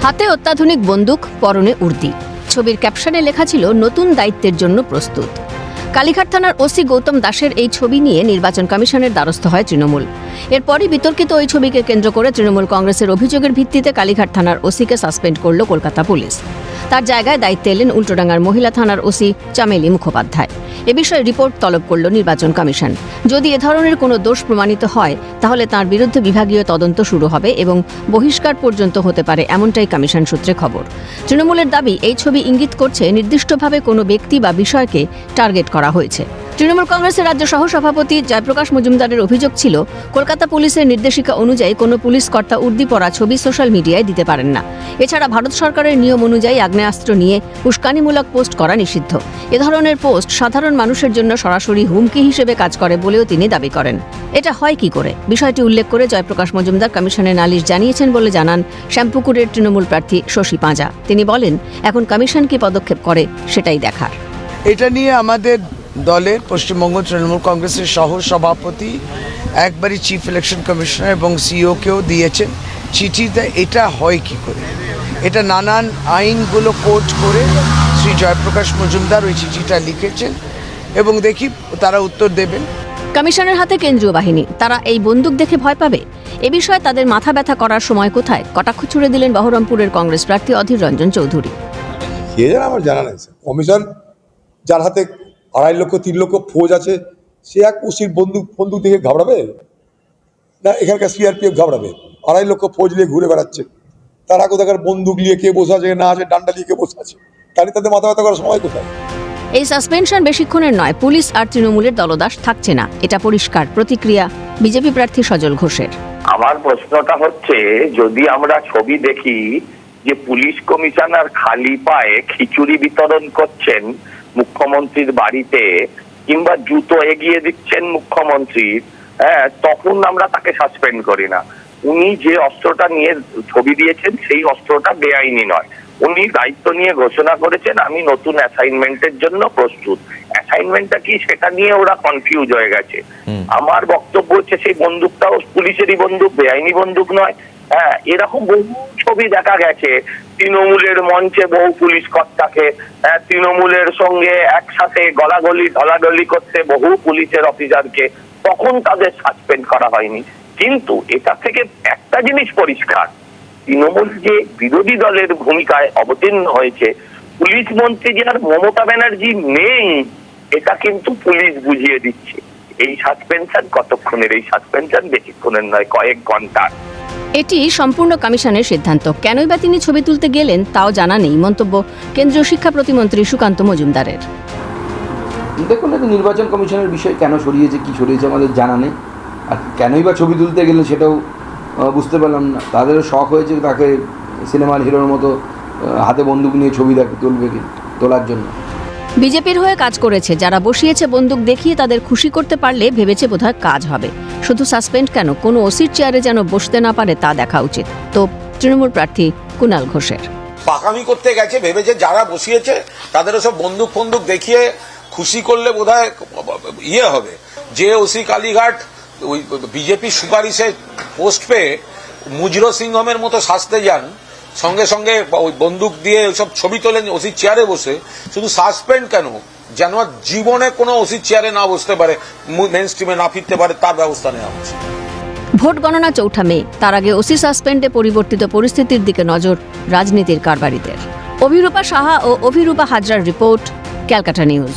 হাতে অত্যাধুনিক বন্দুক, পরনে উর্দি। ছবির ক্যাপশনে লেখা ছিল নতুন দায়িত্বের জন্য প্রস্তুত। কালীঘাট থানার ওসি গৌতম দাসের এই ছবি নিয়ে নির্বাচন কমিশনের দ্বারস্থ হয় তৃণমূল। এরপরই বিতর্কিত ওই ছবিকে কেন্দ্র করে তৃণমূল কংগ্রেসের অভিযোগের ভিত্তিতে কালীঘাট থানার ওসিকে সাসপেন্ড করল কলকাতা পুলিশ। তার জায়গায় দায়িত্বে এলেন উল্টোডাঙ্গার মহিলা থানার ওসি চামেলি মুখোপাধ্যায়। এ বিষয়ে রিপোর্ট তলব করল নির্বাচন কমিশন। যদি এ ধরনের কোনো দোষ প্রমাণিত হয় তাহলে তার বিরুদ্ধে বিভাগীয় তদন্ত শুরু হবে এবং বহিষ্কার পর্যন্ত হতে পারে, এমনটাই কমিশন সূত্রে খবর। তৃণমূলের দাবি, এই ছবি ইঙ্গিত করছে নির্দিষ্টভাবে কোনো ব্যক্তি বা বিষয়কে টার্গেট করা হয়েছে। তৃণমূল কংগ্রেসের রাজ্য সহ সভাপতি জয়প্রকাশ মজুমদারের অভিযোগ ছিল, কলকাতা পুলিশের নির্দেশিকা অনুযায়ী কোনো পুলিশ কর্তা উর্দি পরা ছবি সোশ্যাল মিডিয়ায় দিতে পারেন না। এছাড়া ভারত সরকারের নিয়ম অনুযায়ী আগ্নেয়াস্ত্র নিয়ে উস্কানিমূলক পোস্ট করা নিষিদ্ধ। এ ধরনের পোস্ট সাধারণ মানুষের জন্য সরাসরি হুমকি হিসেবে কাজ করে বলেও তিনি দাবি করেন। এটা হয় কি করে? বিষয়টি উল্লেখ করে জয়প্রকাশ মজুমদার কমিশনে নালিশ জানিয়েছেন বলে জানান শ্যামপুকুরের তৃণমূল প্রার্থী শশী পাঁজা। তিনি বলেন, এখন কমিশন কি পদক্ষেপ করে সেটাই দেখার। এটা নিয়ে আমাদের দলের পশ্চিমবঙ্গ তৃণমূল কংগ্রেসের সহ সভাপতি একবারই চিফ ইলেকশন কমিশনার এবং সিইওকেও দিয়েছেন চিঠিতে। এটা হয় কি করে? এটা নানান আইনগুলো কোট করে শ্রী জয়প্রকাশ মজুমদার ওই চিঠিটা লিখেছেন এবং দেখি তারা উত্তর দেবেন। কমিশনের হাতে কেন্দ্রীয় বাহিনী, তারা এই বন্দুক দেখে ভয় পাবে? এ বিষয়ে তাদের মাথা ব্যথা করার সময় কোথায়? কটাক্ষ ছুড়ে দিলেন বহরমপুরের কংগ্রেস প্রার্থী অধীর রঞ্জন চৌধুরী। আমার জানা নেই, কমিশন যার হাতে 2.5 লক্ষ 3 লক্ষ ফৌজ আছে, সে এক ওসির বন্দুক দেখে ঘাবড়াবে না? এখানকার সিআরপিএফ ঘাবড়াবে? 2.5 লক্ষ ফৌজ নিয়ে ঘুরে বেড়াচ্ছে, তারা কোথাকার বন্দুক নিয়ে কে বসে আছে না আছে, ডান্ডা নিয়ে কে বসে আছে, তাহলে তাদের মাথা ব্যথা করার সময় কোথায়? এই সাসপেনশন বেশিক্ষণের নয়। পুলিশ আর তৃণমূলের দলদাস থাকছে না, এটা পরিষ্কার। প্রতিক্রিয়া বিজেপি প্রার্থী সজল ঘোষের। আমার প্রশ্নটা হচ্ছে, যদি আমরা ছবি দেখি যে পুলিশ কমিশনার খালি পায়ে খিচুড়ি বিতরণ করছেন মুখ্যমন্ত্রীর বাড়িতে, কিংবা জুতো এগিয়ে দিচ্ছেন মুখ্যমন্ত্রীর, তখন আমরা তাকে সাসপেন্ড করি না। উনি যে অস্ত্রটা নিয়ে ছবি দিয়েছেন সেই অস্ত্রটা বেআইনি নয়। উনি দায়িত্ব নিয়ে ঘোষণা করেছেন, আমি নতুন অ্যাসাইনমেন্টের জন্য প্রস্তুত। অ্যাসাইনমেন্টটা কি সেটা নিয়ে ওরা কনফিউজ হয়ে গেছে। আমার বক্তব্য হচ্ছে, সেই বন্দুকটাও পুলিশেরই বন্দুক, বেআইনি বন্দুক নয়। এরকম বহু ছবি দেখা গেছে তৃণমূলের মঞ্চে বহু পুলিশ কর্তাকে তৃণমূলের সঙ্গে একসাথে গলাগলি ঢলাঢলি করতে বহু পুলিশের অফিসারকে, তখন তাদের সাসপেন্ড করা হয়নি। কিন্তু এটা থেকে একটা জিনিস পরিষ্কার, তৃণমূল যে বিরোধী দলের ভূমিকায় অবতীর্ণ হয়েছে, পুলিশ মন্ত্রী যে আর মমতা ব্যানার্জি নেই এটা কিন্তু পুলিশ বুঝিয়ে দিচ্ছে। এই সাসপেনশন কতক্ষণের? এই সাসপেনশন বেশিক্ষণের নয়, কয়েক ঘন্টার। এটি সম্পূর্ণ কমিশনের সিদ্ধান্ত। কেনই বা তিনি ছবি তুলতে গেলেন তাও জানা নেই। মন্তব্য কেন্দ্রীয় শিক্ষা প্রতিমন্ত্রী সুকান্ত মজুমদারের। দেখুন, এটা নির্বাচন কমিশনের বিষয়, কেন সরিয়েছে কি সরিয়েছে আমাদের জানা নেই। আর কেনই বা ছবি তুলতে গেলেন সেটাও বুঝতে পারলাম না। তাদেরও শখ হয়েছে তাকে সিনেমার হিরোর মতো হাতে বন্দুক নিয়ে ছবি তোলার জন্য। বিজেপির হয়ে কাজ করেছে, যারা বসিয়েছে বন্দুক দেখিয়ে তাদের খুশি করতে পারলে ভেবেছে বোধহয় কাজ হবে। শুধু সাসপেন্ড কেন, কোনো ওসির চেয়ারে যেন বসতে না পারে তা দেখা উচিত। তো তৃণমূল প্রার্থী কুণাল ঘোষের। পাকামি করতে গেছে, ভেবেছে যারা বসিয়েছে তাদেরও সব বন্দুক দেখিয়ে খুশি করলে বোধহয় হবে। যে ওসি কালীঘাট ওই বিজেপি সুপারিশে পোস্ট পেয়ে মুজরো সিংহমের মতো সাজতে যান, সঙ্গে সঙ্গে ওই বন্দুক দিয়ে সব ছবি তোলেন ওসি চেয়ারে বসে, শুধু সাসপেন্ড কেন, যেন জীবনে কোনো ওসি চেয়ারে না বসতে পারে, মেইন স্ট্রিমে না ফিরতে পারে, তার ব্যবস্থা নেওয়া হচ্ছে। ভোট গণনা 4 মে, তার আগে ওসি সাসপেন্ডে পরিবর্তিত পরিস্থিতির দিকে নজর রাজনীতির কারবারিদের। অভিরূপা সাহা ও অভিরূপা হাজরার রিপোর্ট, ক্যালকাটা নিউজ।